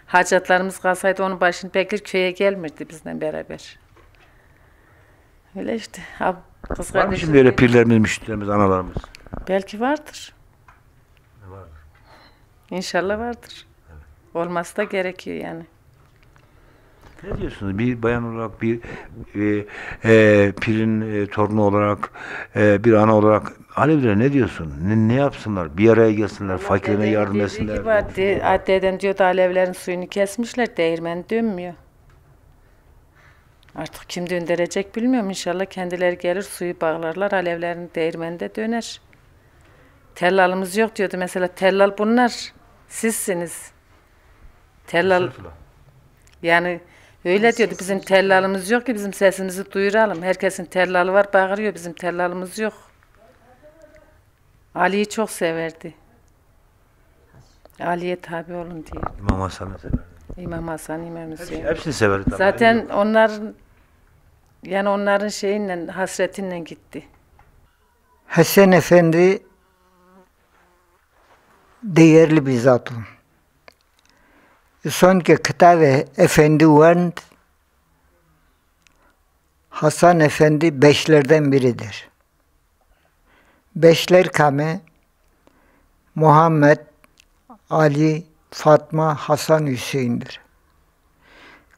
Hacatlarımız kalsaydı onun başını bekler köye gelmirdi bizle beraber. Öyle işte. Kız var mı şimdi öyle pirlerimiz, müşterilerimiz, analarımız? Belki vardır. Vardır. İnşallah vardır. Evet. Olması da gerekiyor yani. Ne diyorsunuz? Bir bayan olarak, bir pirin torunu olarak, bir ana olarak Alevilere ne diyorsun? Ne yapsınlar? Bir araya gelsinler, fakirine yardım etsinler. Dedem diyordu Alevilerin suyunu kesmişler, değirmen dönmüyor. Artık kim döndürecek bilmiyorum. İnşallah kendileri gelir, suyu bağlarlar, Alevilerin değirmeni de döner. Tellalımız yok diyordu mesela. Tellal bunlar, sizsiniz. Tellal, yani öyle diyordu, bizim tellalımız yok ki bizim sesimizi duyuralım. Herkesin tellalı var, bağırıyor, bizim tellalımız yok. Ali'yi çok severdi. Ali'ye tabi olun diye. İmam Hasan'ı severdi. İmam Hasan, İmam Hüseyin. Hepsini severdi. Zaten onların şeyinle, hasretinle gitti. Hasan Efendi değerli bir zat. Son ki Kıtave Efendi var, Hasan Efendi beşlerden biridir. Beşler kame Muhammed, Ali, Fatma, Hasan, Hüseyin'dir.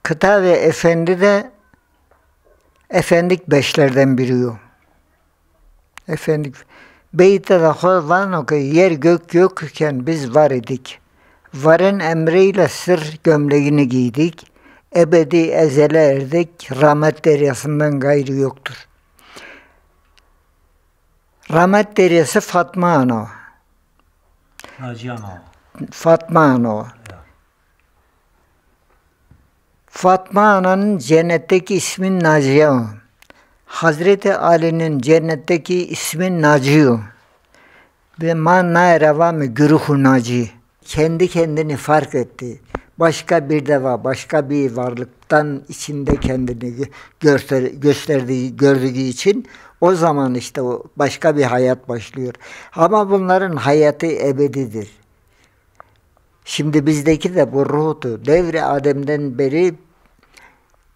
Kıtave Efendi de Efendik beşlerden biri o. Efendik Beyte de var ki yer gök yokken biz var idik. Varın emriyle sır gömleğini giydik. Ebedi ezele erdik. Rahmet deryasından gayrı yoktur. Rahmet deryası Fatma Ana. Naciye Ana. Fatma Ana. Fatma Ana'nın cennetteki ismi Naciye. Hazreti Ali'nin cennetteki ismi Naci. Ve man nayrava mı güruhu Naci. Kendi kendini fark etti. başka bir deva, başka bir varlıktan içinde kendini gördüğü için o zaman işte o başka bir hayat başlıyor. Ama bunların hayatı ebedidir. Şimdi bizdeki de bu ruhtu. Devri Adem'den beri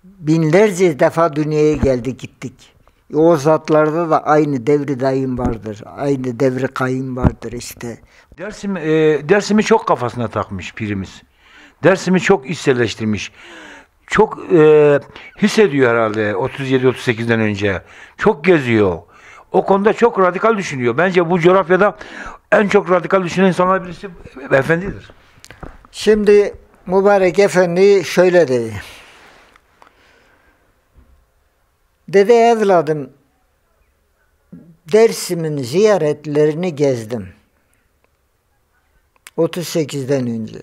binlerce defa dünyaya geldik gittik. O zatlarda da aynı devri daim vardır. Aynı devri kayyum vardır işte. Dersimi çok kafasına takmış pirimiz. Dersimi çok içselleştirmiş. Çok hissediyor herhalde 37-38'den önce. Çok geziyor. O konuda çok radikal düşünüyor. Bence bu coğrafyada en çok radikal düşünen insanlar birisi efendidir. Şimdi mübarek efendi şöyle dedi. Dedi evladım, Dersim'in ziyaretlerini gezdim. 38'den önce.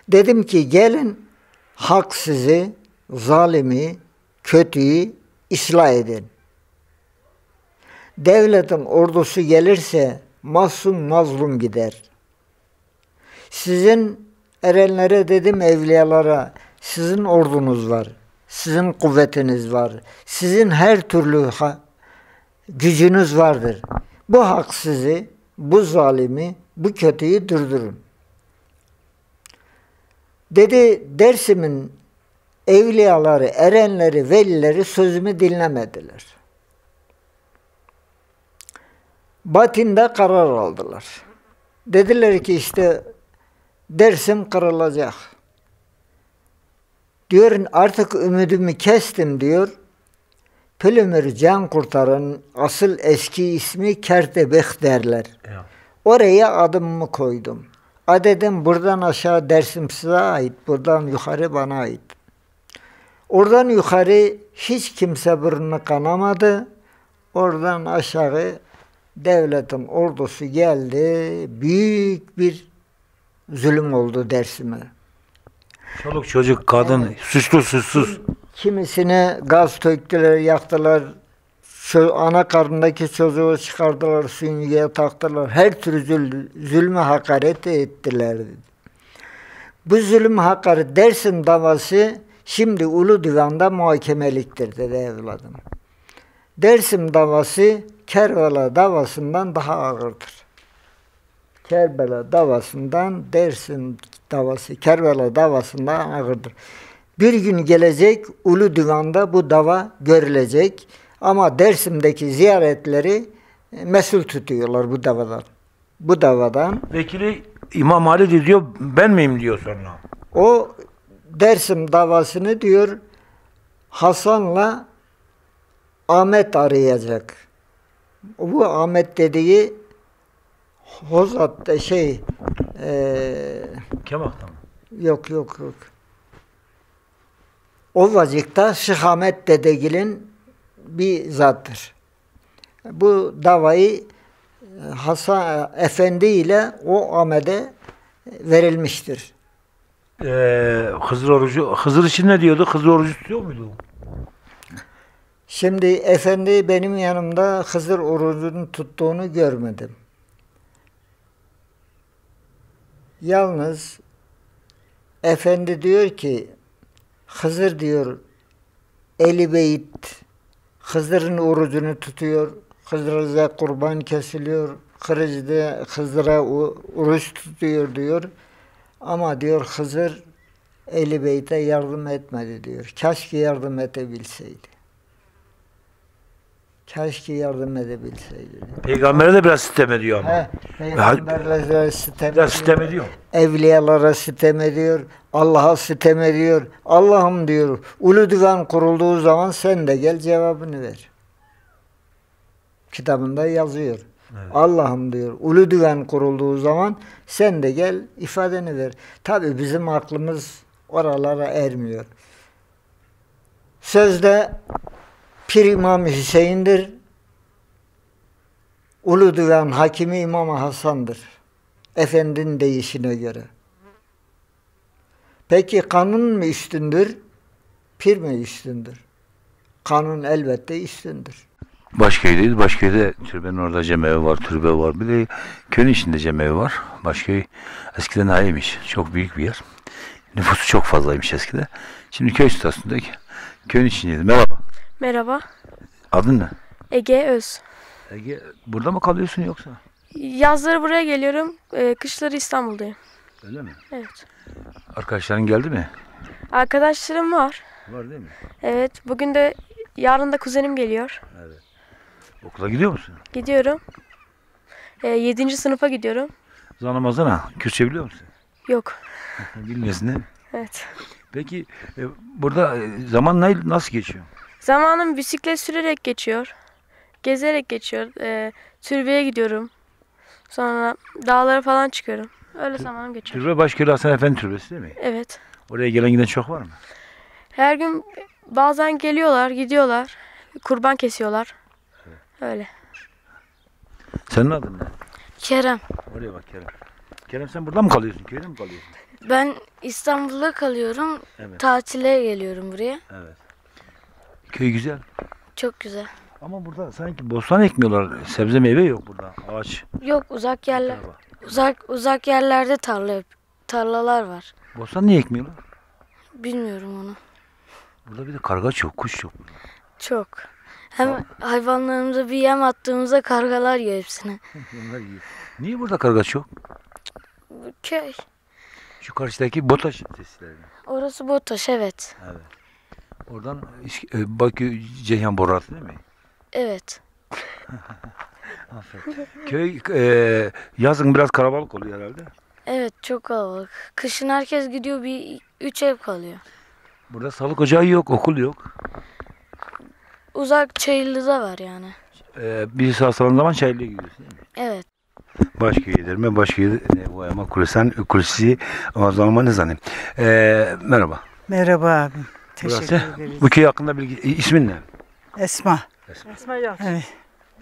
Dedim ki gelin haksızı, zalimi, kötüyü ıslah edin. Devletin ordusu gelirse masum mazlum gider. Sizin erenlere dedim, evliyalara, sizin ordunuz var. Sizin kuvvetiniz var. Sizin her türlü gücünüz vardır. Bu haksızı, bu zalimi, bu kötüyü durdurun. Dedi Dersim'in evliyaları, erenleri, velileri sözümü dinlemediler. Batin'de karar aldılar. Dediler ki işte Dersim kırılacak. Diyor artık ümidimi kestim diyor. Pülümür can kurtaran asıl eski ismi Kertebek derler. Ya. Oraya adımımı koydum. Dedim buradan aşağı Dersim size ait, buradan yukarı bana ait. Oradan yukarı hiç kimse burnunu kanamadı. Oradan aşağı devletin ordusu geldi. Büyük bir zulüm oldu Dersim'e. Çoluk çocuk, kadın, suçlu suçsuz. Kimisine gaz töktüler, yaktılar. Ana karnındaki çocuğu çıkardılar, süngüye taktılar. Her türlü zulmü hakaret ettiler. Bu zulüm hakaret Dersim davası şimdi Ulu Divan'da muhakemeliktir dedi evladım. Dersim davası Kerbela davasından daha ağırdır. Kerbela davasından Dersim davası Kerbela davasından ağırdır. Bir gün gelecek Ulu Divan'da bu dava görülecek ama Dersim'deki ziyaretleri mesul tutuyorlar bu davadan. Bu davadan. Vekili İmam Ali diyor, ben miyim diyor sonra. O Dersim davasını diyor Hasan'la Ahmet arayacak. Bu Ahmet dediği Hozat'ta Kemak'ta mı? Yok. O vaziyette Şeyh Ahmet Dedegil'in bir zattır. Bu davayı Hasan Efendi ile o Ahmet'e verilmiştir. Hızır için ne diyordu? Hızır orucu tutuyor muydu? Şimdi Efendi benim yanımda Hızır orucunu tuttuğunu görmedim. Yalnız Efendi diyor ki Hızır diyor Ehl-i Beyt Hızır'ın orucunu tutuyor. Hızır'a kurban kesiliyor. Hızır'a oruç tutuyor diyor. Ama diyor Hızır Ehl-i Beyt'e yardım etmedi diyor. Keşke yardım edebilseydi. Keşke yardım edebilseydi. Peygamber'e de biraz sitem ediyor ama. Peygamberlere sitem ediyor. Evliyalara sitem ediyor. Allah'a sitem ediyor. Allah'ım diyor, Ulu Divan kurulduğu zaman sen de gel cevabını ver. Kitabında yazıyor. Evet. Allah'ım diyor, Ulu Divan kurulduğu zaman sen de gel ifadeni ver. Tabi bizim aklımız oralara ermiyor. Sözde Pir İmam Hüseyin'dir. Ulu Divan Hakimi İmam Hasan'dır. Efendinin deyişine göre. Peki kanun mu üstündür? Pir mi üstündür? Kanun elbette üstündür. Başköy'deyiz. Başköy'de türbenin orada cemevi var, türbe var. Bir de köyün içinde cemevi var. Başköy eskiden haymış. Çok büyük bir yer. Nüfusu çok fazlaymış eskide. Şimdi köy statüsündeki köyün içindeyiz. Merhaba. Merhaba. Adın ne? Ege Öz. Ege, burada mı kalıyorsun yoksa? Yazları buraya geliyorum. Kışları İstanbul'dayım. Öyle mi? Evet. Arkadaşların geldi mi? Arkadaşlarım var. Var değil mi? Evet. Bugün de yarın da kuzenim geliyor. Evet. Okula gidiyor musun? Gidiyorum. 7. sınıfa gidiyorum. Zanamazana. Kürtçe biliyor musun? Yok. Bilmiyorsun değil mi? Evet. Peki burada zaman nasıl geçiyor? Zamanım bisiklet sürerek geçiyor. Gezerek geçiyor. Türbeye gidiyorum. Sonra dağlara falan çıkıyorum. Öyle zamanım geçiyor. Türbe Başköylü Hasan Efendi Türbesi değil mi? Evet. Oraya gelen giden çok var mı? Her gün bazen geliyorlar, gidiyorlar. Kurban kesiyorlar. Evet. Öyle. Senin adın ne? Kerem. Oraya bak Kerem. Kerem sen burada mı kalıyorsun? Köyde mi kalıyorsun? Ben İstanbul'da kalıyorum. Evet. Tatile geliyorum buraya. Evet. Köy güzel. Çok güzel. Ama burada sanki bostan ekmiyorlar. Sebze meyve yok burada. Ağaç. Yok uzak yerler. Uzak yerlerde tarlalar var. Bostan niye ekmiyorlar? Bilmiyorum onu. Burada bir de karga çok, kuş çok. Çok. Hem hayvanlarımıza bir yem attığımızda kargalar yiyor hepsini. Onlar yiyor. Niye burada karga çok? Bu köy. Şu karşıdaki Botaş tesisleri. Orası Botaş, evet. Evet. Oradan Bakü Ceyhan Boratı değil mi? Evet. Aferin. Köy yazın biraz kalabalık oluyor herhalde. Evet, çok kalabalık. Kışın herkes gidiyor, bir 3 ev kalıyor. Burada sağlık ocağı yok, okul yok. Uzak Çayırlı'da var yani. Birisi hastalandığı zaman Çayırlı'ya gidiyorsun değil mi? Evet. Başköy'e Başköy ama kulesi o zaman ne zannedeyim. Merhaba. Merhaba abim. Teşekkür Burası, ederiz. bu köy hakkında bilgi. İsmin ne? Esma. Esma yok. Evet.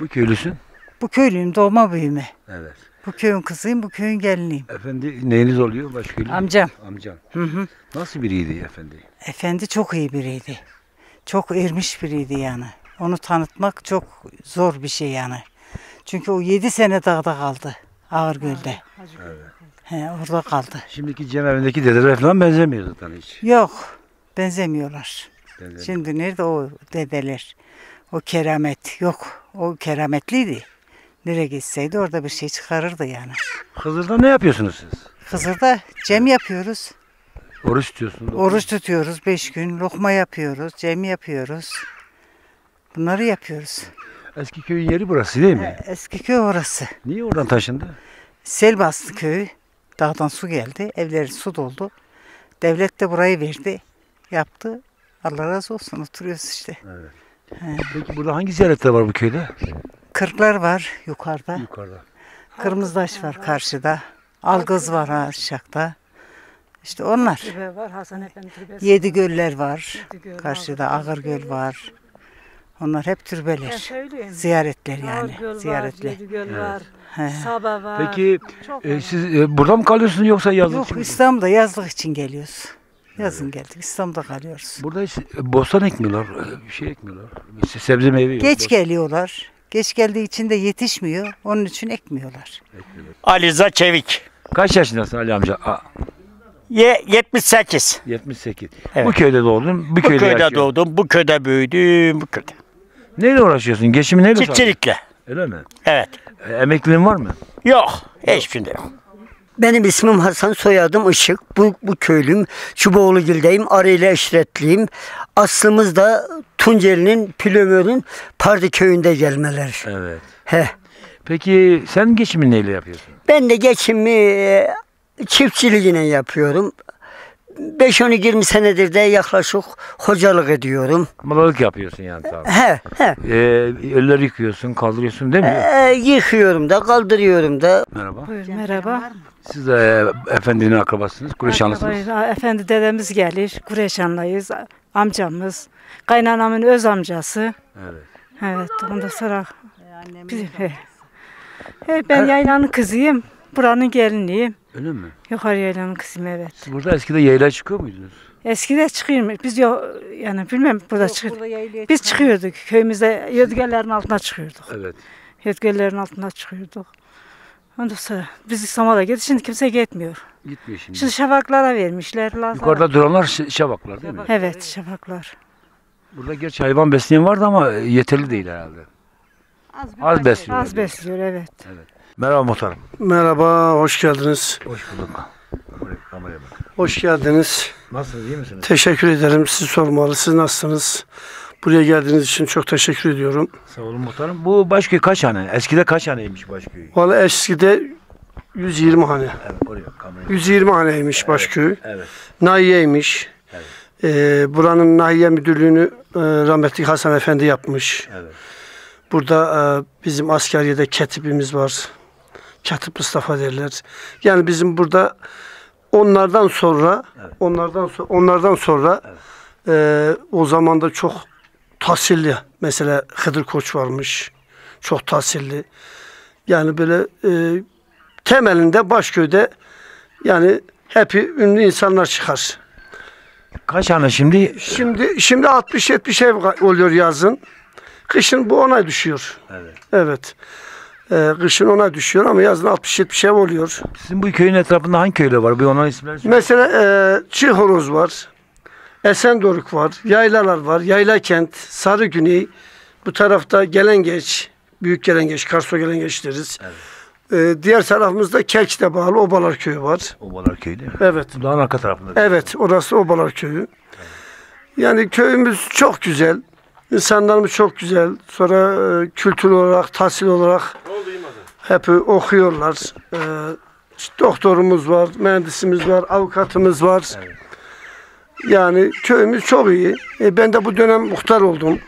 Bu köylüsün? Bu köylüyüm, doğma büyüme. Evet. Bu köyün kızıyım, bu köyün geliniyim. Efendi neyiniz oluyor Başköylü? Amcam. Amcan. Hı hı. Nasıl biriydi efendi? Efendi çok iyi biriydi. Çok ermiş biriydi yani. Onu tanıtmak çok zor bir şey yani. Çünkü o 7 sene dağda kaldı. Ağırgöl'de. Evet. He, orada kaldı. Şimdiki cemevi'ndeki dedeler falan benzemiyor zaten hiç. Yok, benzemiyorlar. Benzemiyor. Şimdi nerede o dedeler? O keramet yok. O kerametliydi. Nereye gitseydi orada bir şey çıkarırdı yani. Hızır'da ne yapıyorsunuz siz? Hızır'da cem yapıyoruz. Oruç tutuyorsunuz. Oruç tutuyoruz 5 gün. Lokma yapıyoruz. Cem yapıyoruz. Bunları yapıyoruz. Eski köyün yeri burası değil mi? Eski köy orası. Niye oradan taşındı? Sel bastı köyü. Dağdan su geldi. Evleri su doldu. Devlet de burayı verdi. Yaptı. Allah razı olsun. Oturuyoruz işte. Evet. Peki burada hangi ziyaretler var bu köyde? Kırklar var yukarıda. Yukarıda. Kırmızıtaş var karşıda. Algız var aşağıda. İşte onlar. Türbe var, Hasan Efendi Türbesi. Yedi göller var. Yedigöl, Karşıda Ağırgöl var. Onlar hep türbeler. Ben söyleyeyim. Ziyaretler yani. Ağırgöl Ziyaretler. var, Yedigöl Evet. var, He. Saba var. Peki Çok siz burada mı kalıyorsunuz yoksa yazlık Yok için mi? İstanbul'da yazlık için geliyoruz. Yazın geldik. İstanbul'da kalıyoruz. Burada hiç bostan ekmiyorlar, bir şey ekmiyorlar. Sebze meyve yok. Geç geliyorlar. Geç geldiği için de yetişmiyor. Onun için ekmiyorlar. Ali Rıza Çevik. Kaç yaşındasın Ali amca? 78. 78. Evet. Bu köyde doğdun, bu Bu köyde köyde yaşıyorsun. doğdum, bu köyde büyüdüm, bu köyde. Neyle uğraşıyorsun? Geçimi neyle sağlıyorsun? Çiftçilikle. Öyle mi? Evet. Emekliliğin var mı? Yok, hiçbir şey yok. Benim ismim Hasan, soyadım Işık. Bu köylüm. Çubuoğlu'gildeyim. Arıyla eşretliyim. Aslımız da Tunceli'nin, Plömör'ün Pardi köyünde gelmeler. Evet. He. Peki sen geçimi neyle yapıyorsun? Ben de geçimi çiftçiliğine yapıyorum. 5-10-20 senedir de yaklaşık hocalık ediyorum. Malalık yapıyorsun yani tabii. He. Ölüleri yıkıyorsun, kaldırıyorsun değil mi? Yıkıyorum da, kaldırıyorum da. Merhaba. Buyurun, merhaba. Siz de efendinin akrabasınız, Kureşanlısınız. Akrabayız. Efendi dedemiz gelir, Kureşanlıyız, amcamız, kaynanamın öz amcası. Evet. Evet, ondan sonra ben yaylanın kızıyım, buranın geliniyim. Öyle mi? Yukarı yaylanın kızıyım, evet. Siz burada eskide yaylaya çıkıyor muydunuz? Eskide çıkıyormuş. Biz yok yani bilmem burada çıkıyorduk. Biz çıkıyorduk. Köyümüzde yödgelerin altına çıkıyorduk. Evet. Yödgelerin altına çıkıyorduk. Ondan sonra biz İstanbul'a gittik. Şimdi kimse gitmiyor. Gitmiyor şimdi. Şimdi şafaklara vermişler. Yukarıda duranlar şafaklar değil mi? Evet, şafaklar. Burada gerçi hayvan besleyen vardı ama yeterli değil herhalde. Az besliyor. Az besliyor, evet. Merhaba muhtarım. Merhaba, hoş geldiniz. Hoş bulduk. Kameraya bak. Hoş geldiniz. Nasılsınız, iyi misiniz? Teşekkür ederim. Siz sormalı. Siz nasılsınız? Buraya geldiğiniz için çok teşekkür ediyorum. Sağ olun muhtarım. Bu Başköy kaç hane? Eskide kaç haneymiş Başköy? Vallahi eskide 120 hane. Evet, oraya kameraya. 120 haneymiş Başköy. Evet. Nahiyeymiş. Buranın nahiye müdürlüğünü rahmetli Hasan Efendi yapmış. Evet. Burada bizim askeriyede ketibimiz var. Katip Mustafa derler. Yani bizim burada onlardan sonra o zaman da çok tahsilli. Mesela Hıdır Koç varmış. Çok tahsilli. Yani böyle temelinde Başköy'de yani hep ünlü insanlar çıkar. Kaç hane şimdi? Şimdi 60-70 ev oluyor yazın. Kışın bu ona düşüyor. Evet. Evet. Kışın ona düşüyor ama yazın 60-70 ev oluyor. Sizin bu köyün etrafında hangi köyler var? Bir onların isimleri söyle. Mesela Çiğhoroz var. Esendoruk var. Yaylalar var. Yaylakent, Sarıgüney. Bu tarafta Gelengeç. Büyük Gelengeç, Karso Gelengeç deriz. Evet. Diğer tarafımızda Kelç'te bağlı Obalar Köyü var. Obalar Köyü değil mi? Evet. Dağın arka tarafında. Evet. Orası Obalar Köyü. Evet. Yani köyümüz çok güzel. İnsanlarımız çok güzel. Sonra kültür olarak, tahsil olarak hep okuyorlar. Doktorumuz var, mühendisimiz var, avukatımız var. Evet. Yani köyümüz çok iyi. Ben de bu dönem muhtar oldum.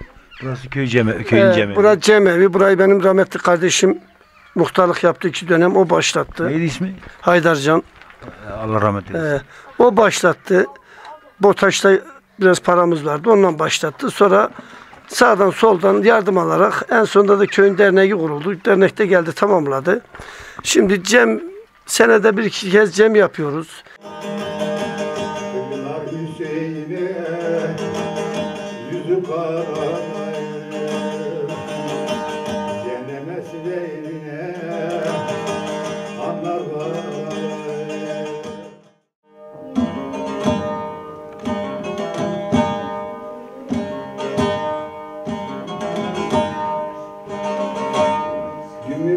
Burası köyün cemevi. Burası cemevi. Burayı benim rahmetli kardeşim muhtarlık yaptı 2 dönem. O başlattı. Neydi ismi? Haydarcan. Allah rahmet eylesin. O başlattı. BOTAŞ'ta biraz paramız vardı. Ondan başlattı. Sonra sağdan soldan yardım alarak en sonunda da köyün derneği kuruldu. Dernekte geldi, tamamladı. Şimdi senede 1-2 kez cem yapıyoruz.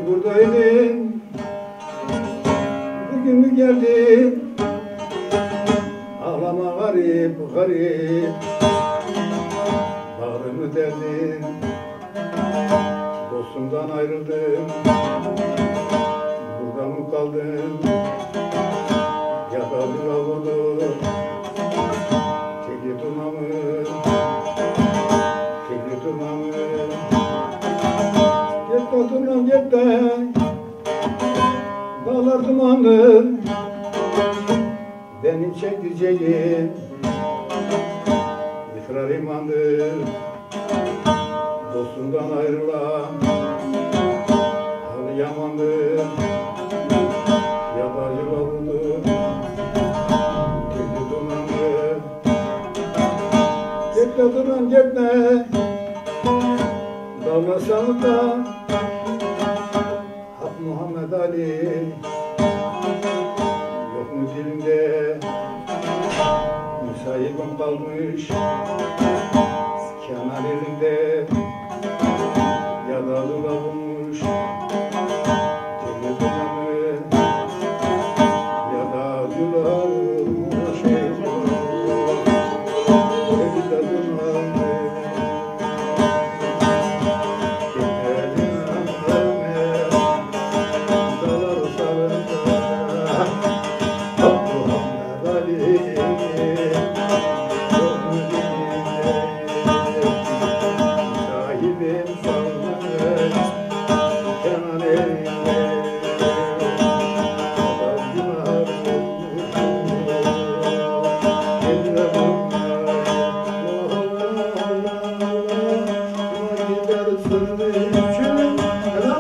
Buradaydın, bugün mü geldin? Ağlama garip garip, bağrımı derdin. Dostumdan ayrıldım, burada mı kaldım? Ya da bir avurdu, çekil durmamı, çekil durmamı. Git durmam git de, dağlar dumanlı, benim çekeceğim ikrar imandır. Dostundan ayrılan halı yamandır. Yabancı vurdu, çekti dumanlı. Git de durmam gitme, dağlasan da Muhammed Ali yok mu dilinde, müsahibim kalmış kenar elinde, yaralı olmuş çekil dumanı, yaralı olmuş çekil dumanı.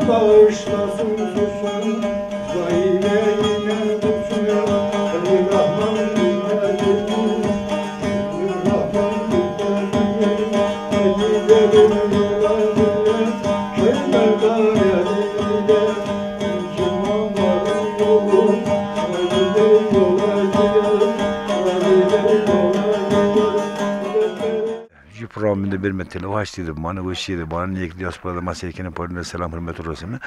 Bağışlasın susun, zahireyine uçuyor, Ali Rahman gidelim, Rahman gidelim, gidelim yollarına, köylerden yerine, kim olmaz. binde bir metre vaş dedi bana bu şeydi bana niye gidiyoruz burada masekine porne selam hürmet olsun.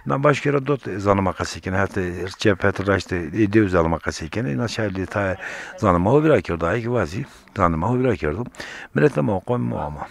Na başka yere dot zanıma kasekine hatta cephet raştı ediyor zanıma kasekine naşalli ta zanıma o bir akıyor daha ki vazi zanıma o bir akıyordum. Milletle ama koyma ama.